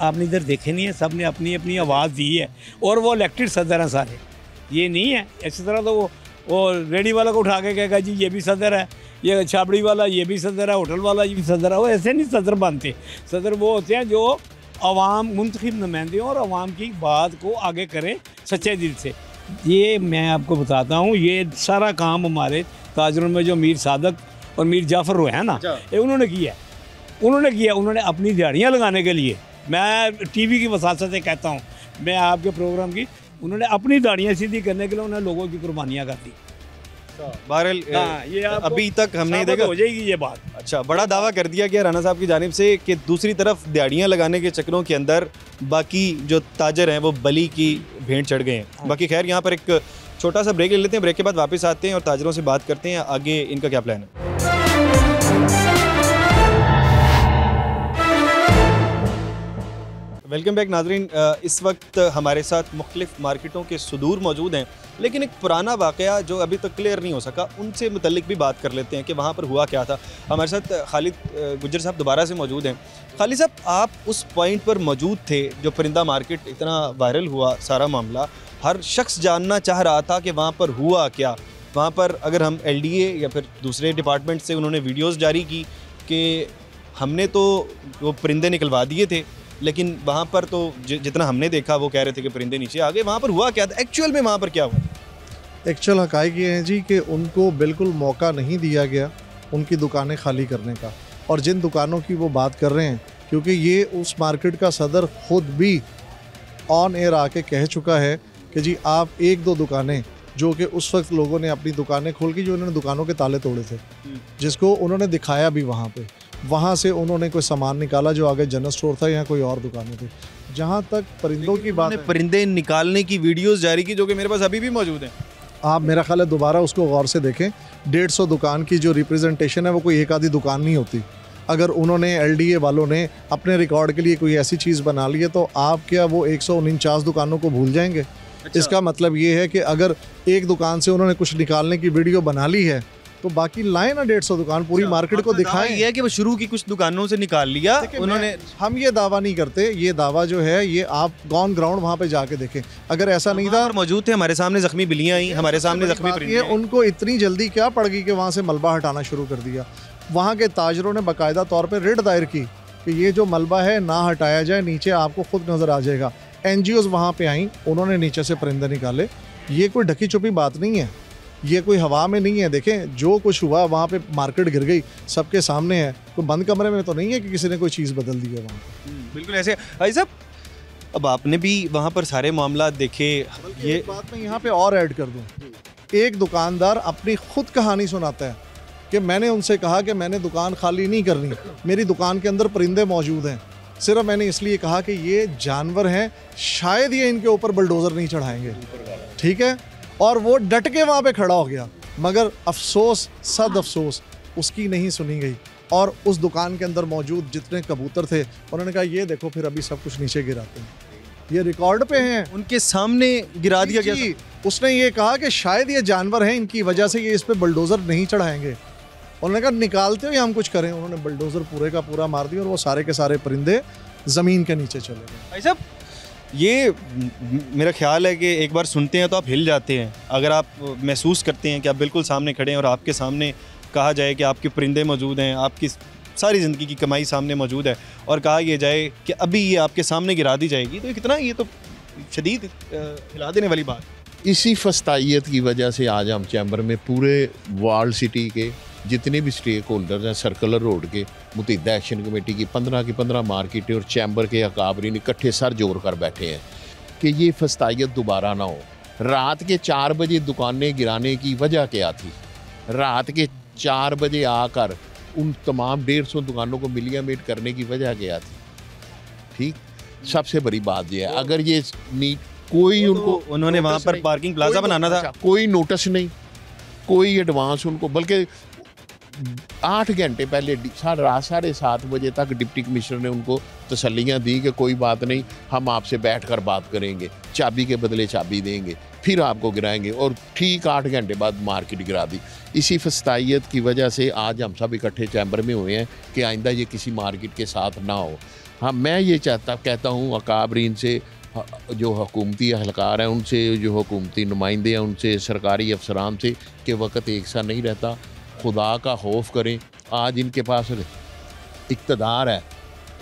आपने इधर देखे नहीं है, सब ने अपनी अपनी आवाज़ दी है, और वो इलेक्टेड सदर हैं सारे। ये नहीं है इसी तरह तो वो रेडी वाला को उठा के कहेगा जी ये भी सदर है, ये छाबड़ी वाला ये भी सदर है, होटल वाला ये भी सदर है। वो ऐसे नहीं सदर बनते। सदर वो होते हैं जो अवाम मुंतखब नुमाइंदे और अवाम की बात को आगे करें सच्चे दिल से। ये मैं आपको बताता हूँ, ये सारा काम हमारे ताजरों में जो मीर सादक और मीर जाफ़र हुए हैं ना, ये उन्होंने किया। उन्होंने अपनी दिहाड़ियाँ लगाने के लिए, मैं टीवी की वसात से कहता हूँ, मैं आपके प्रोग्राम की, उन्होंने अपनी दाढ़ियाँ सीधी करने के लिए उन्होंने लोगों की कुर्बानियाँ कर दी। बहरहाल ये अभी तक हमने देखा हो जाएगी ये बात। अच्छा, बड़ा दावा कर दिया गया राना साहब की जानिब से कि दूसरी तरफ दिहाड़ियाँ लगाने के चक्करों के अंदर बाकी जो ताजर हैं वो बली की भेंट चढ़ गए हैं। बाकी खैर, यहाँ पर एक छोटा सा ब्रेक ले लेते हैं, ब्रेक के बाद वापस आते हैं और ताजरों से बात करते हैं आगे इनका क्या प्लान है। वेलकम बैक नाजरीन। इस वक्त हमारे साथ मुख्तलिफ मार्केटों के सुदूर मौजूद हैं, लेकिन एक पुराना वाक़या जो अभी तक क्लियर नहीं हो सका, उनसे मुतल्लिक भी बात कर लेते हैं कि वहाँ पर हुआ क्या था। हमारे साथ खालिद गुज्जर साहब दोबारा से मौजूद हैं। खालिद साहब, आप उस पॉइंट पर मौजूद थे जो परिंदा मार्केट इतना वायरल हुआ, सारा मामला हर शख्स जानना चाह रहा था कि वहाँ पर हुआ क्या। वहाँ पर अगर हम LDA या फिर दूसरे डिपार्टमेंट से उन्होंने वीडियोज़ जारी की कि हमने तो वो परिंदे निकलवा दिए थे, लेकिन वहाँ पर तो जितना हमने देखा वो कह रहे थे कि परिंदे नीचे आ गए। वहाँ पर हुआ क्या था एक्चुअल में, वहाँ पर क्या हुआ? एक्चुअल हक़ाइक़ ये हैं जी कि उनको बिल्कुल मौका नहीं दिया गया उनकी दुकानें खाली करने का। और जिन दुकानों की वो बात कर रहे हैं, क्योंकि ये उस मार्केट का सदर ख़ुद भी ऑन एयर आके कह चुका है कि जी आप एक दो दुकानें जो कि उस वक्त लोगों ने अपनी दुकानें खोल की, जो उन्होंने दुकानों के ताले तोड़े थे, जिसको उन्होंने दिखाया भी वहाँ से उन्होंने कोई सामान निकाला जो आगे जनरल स्टोर था या कोई और दुकानें थी। जहाँ तक परिंदों की बात है, परिंदे निकालने की वीडियोस जारी की जो कि मेरे पास अभी भी मौजूद हैं। आप मेरा ख्याल है दोबारा उसको गौर से देखें। 150 दुकान की जो रिप्रेजेंटेशन है वो कोई एक आधी दुकान नहीं होती। अगर उन्होंने LDA वालों ने अपने रिकॉर्ड के लिए कोई ऐसी चीज़ बना ली है तो आप क्या वो 149 दुकानों को भूल जाएंगे? इसका मतलब ये है कि अगर एक दुकान से उन्होंने कुछ निकालने की वीडियो बना ली है तो बाकी लाए ना 150 दुकान, पूरी मार्केट को दिखाएं। ये है कि वो शुरू की कुछ दुकानों से निकाल लिया उन्होंने। हम ये दावा नहीं करते, ये दावा जो है ये आप ऑन ग्राउंड वहाँ पे जाके देखें। अगर ऐसा नहीं था, मौजूद थे, हमारे सामने जख्मी बिल्लियाँ आई, हमारे सामने जख्मी परिंदे। उनको इतनी जल्दी क्या पड़ गई कि वहाँ से मलबा हटाना शुरू कर दिया। वहाँ के ताजरों ने बाकायदा तौर पर रिट दायर की कि ये जो मलबा है ना हटाया जाए, नीचे आपको खुद नज़र आ जाएगा। NGOs वहाँ पे आई, उन्होंने नीचे से परिंदे निकाले। ये कोई ढकी छुपी बात नहीं है, ये कोई हवा में नहीं है। देखें जो कुछ हुआ वहाँ पे, मार्केट गिर गई सबके सामने है। कोई बंद कमरे में तो नहीं है कि किसी ने कोई चीज़ बदल दी है वहाँ पर। बिल्कुल ऐसे। भाई साहब, अब आपने भी वहाँ पर सारे मामला देखे। ये बात मैं यहाँ पे और ऐड कर दूँ, एक दुकानदार अपनी खुद कहानी सुनाता है कि मैंने उनसे कहा कि मैंने दुकान खाली नहीं करनी, मेरी दुकान के अंदर परिंदे मौजूद हैं, सिर्फ मैंने इसलिए कहा कि ये जानवर हैं, शायद ये इनके ऊपर बुलडोज़र नहीं चढ़ाएंगे, ठीक है। और वो डट के वहाँ पे खड़ा हो गया, मगर अफसोस, सद अफसोस, उसकी नहीं सुनी गई। और उस दुकान के अंदर मौजूद जितने कबूतर थे उन्होंने कहा ये देखो फिर अभी सब कुछ नीचे गिराते हैं, ये रिकॉर्ड पे हैं, उनके सामने गिरा दिया गया। उसने ये कहा कि शायद ये जानवर हैं, इनकी वजह से ये इस पर बुलडोज़र नहीं चढ़ाएंगे। उन्होंने कहा निकालते हो या हम कुछ करें। उन्होंने बुलडोज़र पूरे का पूरा मार दिया और वो सारे के सारे परिंदे ज़मीन के नीचे चले गए। भाई साहब, ये मेरा ख्याल है कि एक बार सुनते हैं तो आप हिल जाते हैं। अगर आप महसूस करते हैं कि आप बिल्कुल सामने खड़े हैं और आपके सामने कहा जाए कि आपके परिंदे मौजूद हैं, आपकी सारी ज़िंदगी की कमाई सामने मौजूद है, और कहा यह जाए कि अभी ये आपके सामने गिरा दी जाएगी, तो कितना, ये तो शदीद हिला देने वाली बात। इसी फस्तायत की वजह से आज हम चैम्बर में पूरे वर्ल्ड सिटी के जितने भी स्टेक होल्डर्स हैं, सर्कुलर रोड के, मुत्तहिदा एक्शन कमेटी की 15 मार्केटें और चैम्बर के अकाबरीन इकट्ठे सर जोड़ कर बैठे हैं कि ये फस्तायत दोबारा ना हो। रात के 4 बजे दुकानें गिराने की वजह क्या थी? रात के 4 बजे आकर उन तमाम 150 दुकानों को मिलियामेट करने की वजह क्या थी? ठीक, सबसे बड़ी बात यह है, अगर ये कोई उनको उन्होंने वहाँ पर पार्किंग प्लाजा बनाना था, कोई नोटिस नहीं, कोई एडवांस उनको, बल्कि 8 घंटे पहले रात 7:30 बजे तक डिप्टी कमिश्नर ने उनको तसल्लियाँ दी कि कोई बात नहीं, हम आपसे बैठकर बात करेंगे, चाबी के बदले चाबी देंगे, फिर आपको गिराएंगे, और ठीक 8 घंटे बाद मार्केट गिरा दी। इसी फस्तायत की वजह से आज हम सब इकट्ठे चैम्बर में हुए हैं कि आइंदा ये किसी मार्केट के साथ ना हो। हाँ, मैं ये कहता हूँ अकाबरीन से, जो हुकूमती अहलकार हैं उनसे, जो हुकूमती नुमाइंदे हैं उनसे, सरकारी अफसरान से, कि वक्त एक सा नहीं रहता, खुदा का खौफ करें। आज इनके पास इक़्तिदार है,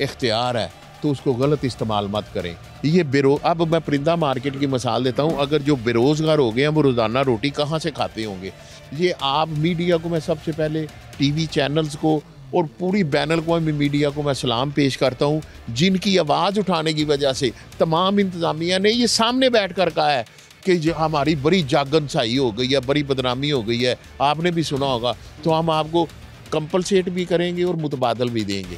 इख्तियार है, तो उसको गलत इस्तेमाल मत करें। ये अब मैं परिंदा मार्केट की मिसाल देता हूँ, अगर जो बेरोज़गार हो गए हैं वो रोज़ाना रोटी कहाँ से खाते होंगे? ये आप मीडिया को, मैं सबसे पहले टीवी चैनल्स को और पूरी बैनल अक़वामी मीडिया को मैं सलाम पेश करता हूँ, जिनकी आवाज़ उठाने की वजह से तमाम इंतज़ामिया ने ये सामने बैठ कर कहा है कि जो हमारी बड़ी जागनसाई हो गई है, बड़ी बदनामी हो गई है, आपने भी सुना होगा, तो हम आपको कंपलसेट भी करेंगे और मुतबादल भी देंगे।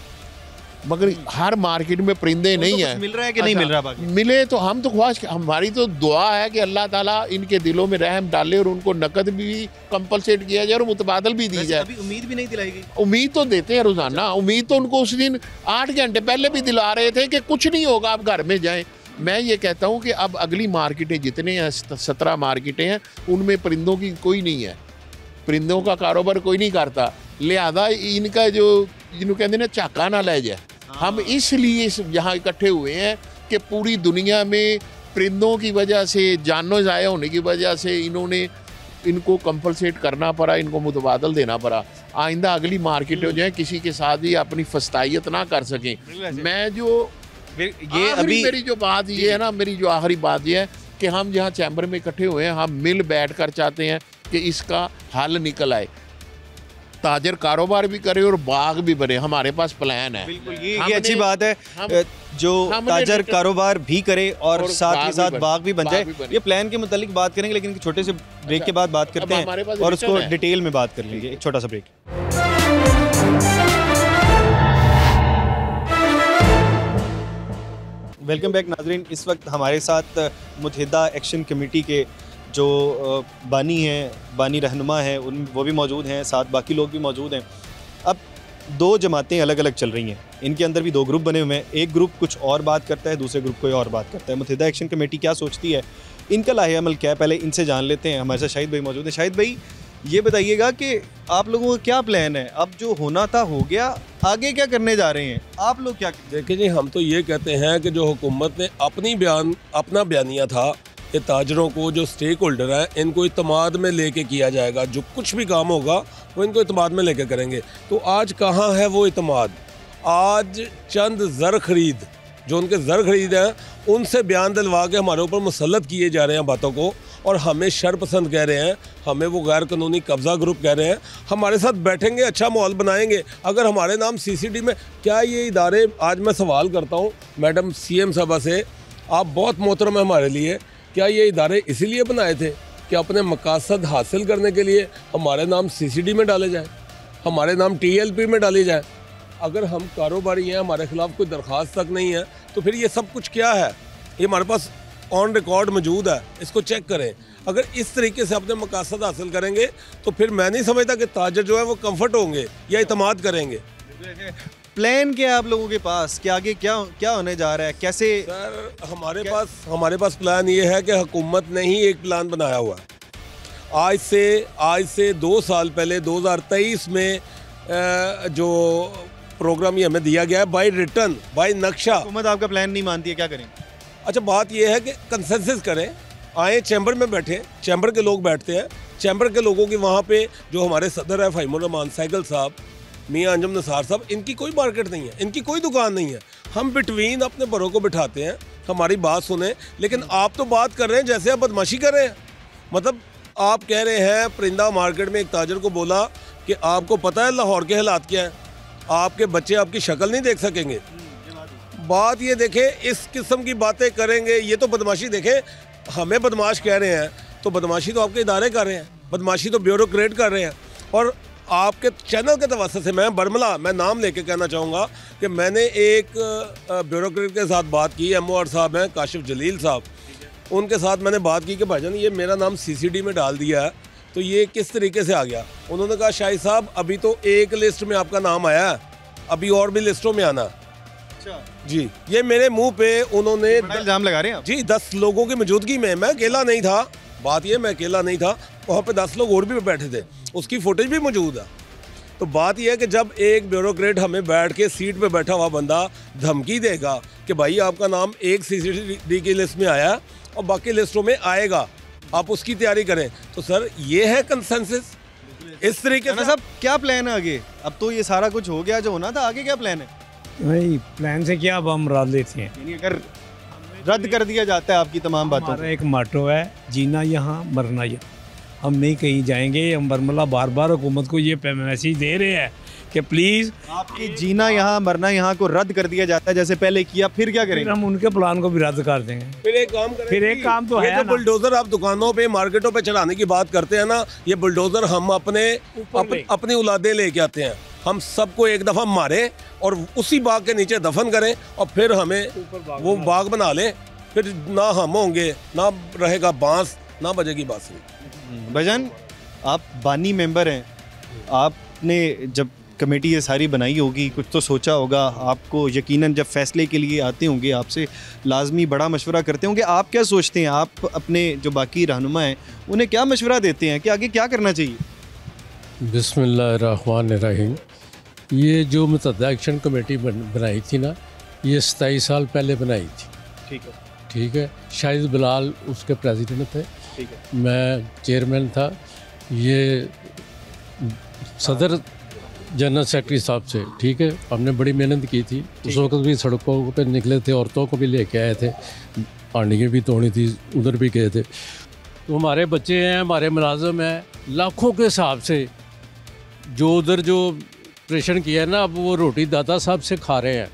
मगर हर मार्केट में परिंदे नहीं हैं। मिल रहा है कि नहीं मिल रहा? बाकी मिले तो हम तो ख्वाहिश, हमारी तो दुआ है कि अल्लाह ताला इनके दिलों में रहम डाले और उनको नकद भी कंपलसेट किया जाए और मुतबादल भी दी जाए। अभी उम्मीद भी नहीं दिलाई गई। उम्मीद तो देते हैं रोज़ाना, उम्मीद तो उनको उस दिन 8 घंटे पहले भी दिला रहे थे कि कुछ नहीं होगा, आप घर में जाएं। मैं ये कहता हूँ कि अब अगली मार्केटें जितने हैं, 17 मार्केटें हैं, उनमें परिंदों की कोई नहीं है, परिंदों का कारोबार कोई नहीं करता, लिहाजा इनका जो जिन्होंने कहते हैं ना, झाका ना ले जाए। हम इसलिए यहाँ इकट्ठे हुए हैं कि पूरी दुनिया में परिंदों की वजह से, जानों ज़ाया होने की वजह से इनको कंपलसेट करना पड़ा, इनको मुतबादल देना पड़ा। आइंदा अगली मार्केट हो जाए, किसी के साथ भी अपनी फस्तायत ना कर सकें। मैं जो ये अभी मेरी जो बात ये है ना, मेरी जो आखिरी बात ये है कि हम जहाँ चैम्बर में इकट्ठे हुए हैं, हम मिल बैठ कर चाहते हैं कि इसका हल निकल आए, ताजर कारोबार भी करे और बाग भी बने। हमारे पास प्लान है। बिल्कुल, ये अच्छी बात है, जो ताजर कारोबार भी करे और साथ ही साथ बाग भी बन जाए। ये प्लान के मुतालिक बात करेंगे, लेकिन छोटे से ब्रेक के बाद बात करते हैं और उसको डिटेल में बात कर लेंगे। एक छोटा सा ब्रेक। वेलकम बैक नाजरीन। इस वक्त हमारे साथ मुत्तहिदा एक्शन कमेटी के जो बानी हैं, बानी रहनुमा हैं, वो भी मौजूद हैं, साथ बाकी लोग भी मौजूद हैं। अब 2 जमातें अलग अलग चल रही हैं, इनके अंदर भी 2 ग्रुप बने हुए हैं। एक ग्रुप कुछ और बात करता है, दूसरे ग्रुप कोई और बात करता है। मुत्तहिदा एक्शन कमेटी क्या सोचती है, इनका लाहे अमल क्या है, पहले इनसे जान लेते हैं। हमारे साथ शाहिद भाई मौजूद है। शाहिद भाई, ये बताइएगा कि आप लोगों का क्या प्लान है? अब जो होना था हो गया, आगे क्या करने जा रहे हैं आप लोग? क्या देखिए जी, हम तो ये कहते हैं कि जो हुकूमत ने अपना बयानिया था कि ताजरों को, जो स्टेक होल्डर हैं, इनको इत्मीनान में लेके किया जाएगा, जो कुछ भी काम होगा वो इनको इत्मीनान में लेके करेंगे। तो आज कहाँ है वो इत्मीनान? आज चंद ज़र खरीद, जो उनके ज़र खरीद हैं, उनसे बयान दिलवा के हमारे ऊपर मुसल्लत किए जा रहे हैं बातों को, और हमें शर पसंद कह रहे हैं, हमें वो गैर कानूनी कब्ज़ा ग्रुप कह रहे हैं। हमारे साथ बैठेंगे, अच्छा माहौल बनाएंगे। अगर हमारे नाम CCD में, क्या ये इदारे, आज मैं सवाल करता हूँ मैडम CM साहबा से, आप बहुत मोहतरम है हमारे लिए, क्या ये इदारे इसीलिए बनाए थे कि अपने मकासद हासिल करने के लिए हमारे नाम CCD में डाले जाए, हमारे नाम TLP में डाले जाए? अगर हम कारोबारी हैं, हमारे खिलाफ कोई दरख्वास्त तक नहीं है, तो फिर ये सब कुछ क्या है? ये हमारे पास ऑन रिकॉर्ड मौजूद है, इसको चेक करें। अगर इस तरीके से अपने मकासद हासिल करेंगे तो फिर मैं नहीं समझता कि ताजर जो है वो कंफर्ट होंगे या इत्मीनान करेंगे। प्लान क्या है आप लोगों के पास कि आगे क्या होने जा रहा है, कैसे? सर, हमारे पास प्लान ये है कि हुकूमत ने ही एक प्लान बनाया हुआ है। आज से 2 साल पहले 2023 में जो प्रोग्राम ये हमें दिया गया है, बाय रिटर्न, बाय नक्शा। हुकूमत आपका प्लान नहीं मानती है, क्या करें? अच्छा, बात ये है कि कंसेंसस करें, आए चैम्बर में बैठे, चैम्बर के लोग बैठते हैं, चैम्बर के लोगों की वहाँ पे जो हमारे सदर है फ़हीमुर रहमान साइकिल साहब, मियाँ अंजुम निसार साहब, इनकी कोई मार्केट नहीं है, इनकी कोई दुकान नहीं है। हम बिटवीन अपने बड़ों को बिठाते हैं, हमारी बात सुने। लेकिन आप तो बात कर रहे हैं जैसे आप बदमाशी कर रहे हैं। मतलब आप कह रहे हैं परिंदा मार्केट में एक ताजर को बोला कि आपको पता है लाहौर के हालात क्या है, आपके बच्चे आपकी शक्ल नहीं देख सकेंगे। बात ये देखें, इस किस्म की बातें करेंगे ये तो बदमाशी। देखें, हमें बदमाश कह रहे हैं तो बदमाशी तो आपके इदारे कर रहे हैं, बदमाशी तो ब्यूरोक्रेट कर रहे हैं। और आपके चैनल के तवज्जो से मैं नाम लेके कहना चाहूँगा कि मैंने एक ब्यूरोक्रेट के साथ बात की, MOR साहब हैं काशिफ जलील साहब, उनके साथ मैंने बात की कि भाईजान ये मेरा नाम CCD में डाल दिया है तो ये किस तरीके से आ गया। उन्होंने कहा शाहिद साहब अभी तो एक लिस्ट में आपका नाम आया है, अभी और भी लिस्टों में आना। अच्छा जी, ये मेरे मुंह पे उन्होंने इल्जाम लगा रहे हैं जी। 10 लोगों की मौजूदगी में, मैं अकेला नहीं था, बात ये मैं अकेला नहीं था, वहाँ पे 10 लोग और भी बैठे थे, उसकी फुटेज भी मौजूद है। तो बात यह है कि जब एक ब्यूरोक्रेट हमें बैठ के सीट पे बैठा हुआ बंदा धमकी देगा कि भाई आपका नाम एक CCD की लिस्ट में आया और बाकी लिस्टों में आएगा, आप उसकी तैयारी करें, तो सर ये है कंसेंसस। इस तरीके से सब क्या प्लान है आगे? अब तो ये सारा कुछ हो गया जो होना था, आगे क्या प्लान है? नहीं, प्लान से क्या, अब हम रात लेते हैं। यानी अगर रद्द कर दिया जाता है आपकी तमाम बातों हमारा एक माटो है, जीना यहाँ मरना यहाँ। हम नहीं कहीं जाएंगे। हम बरमला बार बार हुकूमत को ये मैसेज दे रहे हैं कि प्लीज़ आपकी जीना यहाँ मरना यहाँ को रद्द कर दिया जाता है जैसे पहले किया, फिर क्या करेंगे? हम उनके प्लान को भी रद्द कर देंगे। फिर एक काम करें, फिर एक काम तो ये है जो ना। बुलडोजर आप दुकानों पे मार्केटों पे चढ़ाने की बात करते हैं ना, ये बुलडोजर हम अपनी औलादे लेके आते हैं। हम सबको एक दफ़ा मारें और उसी बाग के नीचे दफन करें और फिर हमें वो बाग बना लें, फिर ना हम होंगे, ना रहेगा बांस, ना बजेगी बांसुरी। भाईजान आप बानी मेंबर हैं, आपने जब कमेटी ये सारी बनाई होगी कुछ तो सोचा होगा, आपको यकीनन जब फैसले के लिए आते होंगे आपसे लाजमी बड़ा मशवरा करते होंगे। आप क्या सोचते हैं, आप अपने जो बाकी रहनुमा हैं उन्हें क्या मशवरा देते हैं कि आगे क्या करना चाहिए? बिस्मिल्लाहिर्रहमानिर्रहीम। ये जो मुतहदा एक्शन कमेटी बनाई थी ना, ये 27 साल पहले बनाई थी। ठीक है। शाहिद बिलाल उसके प्रेसिडेंट थे, मैं चेयरमैन था। ये सदर जनरल सेक्रेटरी साहब से, ठीक है, हमने बड़ी मेहनत की थी। उस वक्त भी सड़कों पे निकले थे, औरतों को भी लेके आए थे, पानी भी तोड़ी थी, उधर भी गए थे। तो हमारे बच्चे हैं, हमारे मुलाजम हैं, लाखों के हिसाब से जो उधर जो ऑपरेशन किया है ना, अब वो रोटी दादा साहब से खा रहे हैं।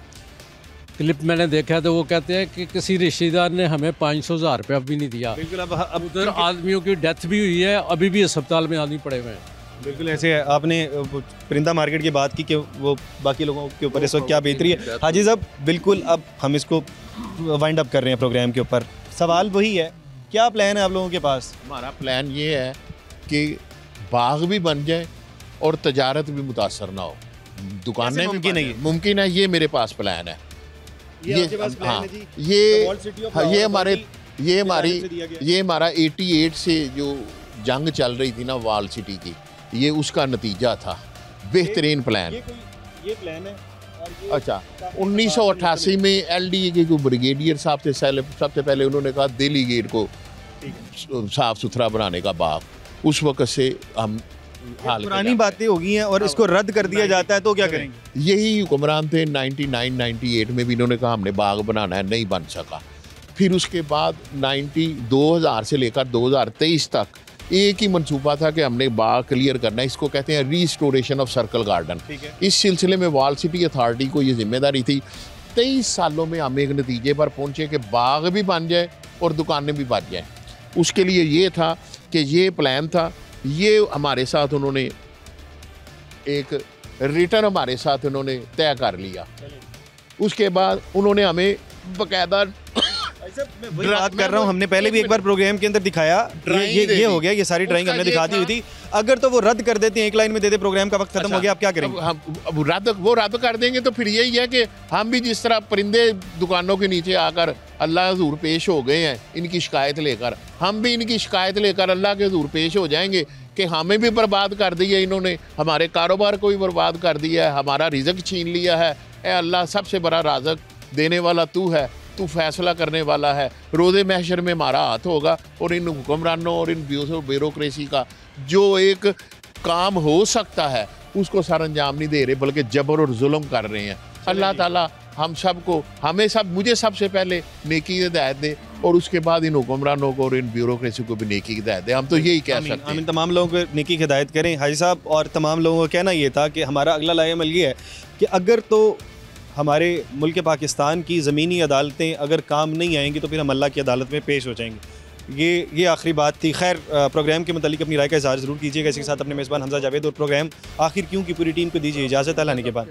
क्लिप मैंने देखा तो वो कहते हैं कि किसी रिश्तेदार ने हमें 500,000 रुपया भी नहीं दिया। बिल्कुल। अब उधर आदमियों की डेथ भी हुई है, अभी भी अस्पताल में आदमी पड़े हुए हैं। बिल्कुल। ऐसे आपने परिंदा मार्केट की बात की कि वो बाकी लोगों के ऊपर इस वक्त क्या बेहतरी है। हाजी साहब बिल्कुल, अब हम इसको वाइंड अप कर रहे हैं प्रोग्राम के ऊपर। सवाल वही है, क्या प्लान है आप लोगों के पास? हमारा प्लान ये है कि बाग भी बन जाए और तजारत भी मुतासर ना हो, दुकानें मुमकिन है? मुमकिन है, ये मेरे पास प्लान है। ये हमारा 88 से जो जंग चल रही थी ना वॉल सिटी की, ये उसका नतीजा था। बेहतरीन प्लान। ये प्लान है। अच्छा, 1988 में LDA के जो ब्रिगेडियर साहब थे, सबसे पहले उन्होंने कहा दिल्ली गेट को साफ सुथरा बनाने का बाग, उस वक्त से हम पुरानी बातें हो गई हैं और इसको रद्द कर दिया जाता है तो क्या करेंगे? यही हुक्मरान थे 99-98 में भी, इन्होंने कहा हमने बाग बनाना है, नहीं बन सका। फिर उसके बाद 2000 से लेकर 2023 तक एक ही मनसूबा था कि हमने बाग क्लियर करना है, इसको कहते हैं रीस्टोरेशन ऑफ सर्कल गार्डन। इस सिलसिले में वॉल सिटी अथॉरिटी को ये जिम्मेदारी थी। 23 सालों में हम एक नतीजे पर पहुँचे कि बाग भी बन जाए और दुकानें भी बन जाएँ। उसके लिए ये था कि ये प्लान था, ये हमारे साथ उन्होंने एक रिटर्न हमारे साथ उन्होंने तय कर लिया। उसके बाद उन्होंने हमें बकायदा वही बात कर रहा हूँ, हमने पहले भी एक बार प्रोग्राम के अंदर दिखाया, ये हो गया, ये सारी ड्राइंग हमने दिखा दी हुई थी। अगर तो वो रद्द कर देते हैं, एक लाइन में दे दे प्रोग्राम का वक्त खत्म हो गया, आप क्या करेंगे? अब रद्द कर देंगे तो फिर यही है कि हम भी जिस तरह परिंदे दुकानों के नीचे आकर अल्लाह के हुजूर पेश हो गए हैं इनकी शिकायत लेकर, हम भी इनकी शिकायत लेकर अल्लाह के हुजूर पेश हो जाएंगे कि हमें भी बर्बाद कर दिया इन्होंने, हमारे कारोबार को भी बर्बाद कर दिया है, हमारा रिज़्क छीन लिया है। ए अल्लाह, सबसे बड़ा राज़क देने वाला तू है, तू फैसला करने वाला है। रोज़े महशर में हमारा हाथ होगा और इन हुक्मरानों और इन ब्यूरोक्रेसी का जो एक काम हो सकता है उसको सर अंजाम नहीं दे रहे, बल्कि जबर और जुल्म कर रहे हैं। अल्लाह ताला हम सबको मुझे सबसे पहले नेकी की हिदायत दे और उसके बाद इन हुक्मरानों को और इन ब्यूरोक्रेसी को भी नेकी की हिदायत दे। हम तो यही कह सकते हैं। हम इन तमाम लोगों को नेकी की हिदायत करें हाजी साहब। और तमाम लोगों का कहना ये था कि हमारा अगला लाएमल ये है कि अगर तो हमारे मुल्क पाकिस्तान की ज़मीनी अदालतें अगर काम नहीं आएंगी तो फिर हम अल्लाह की अदालत में पेश हो जाएंगे। ये आखिरी बात थी। खैर, प्रोग्राम के मतलब अपनी राय का इज़हार ज़रूर कीजिएगा। इसके साथ अपने मेज़बान हमजा जावेद और प्रोग्राम आखिर क्यों की पूरी टीम को दीजिए इजाज़त। अल्लाह के बाद।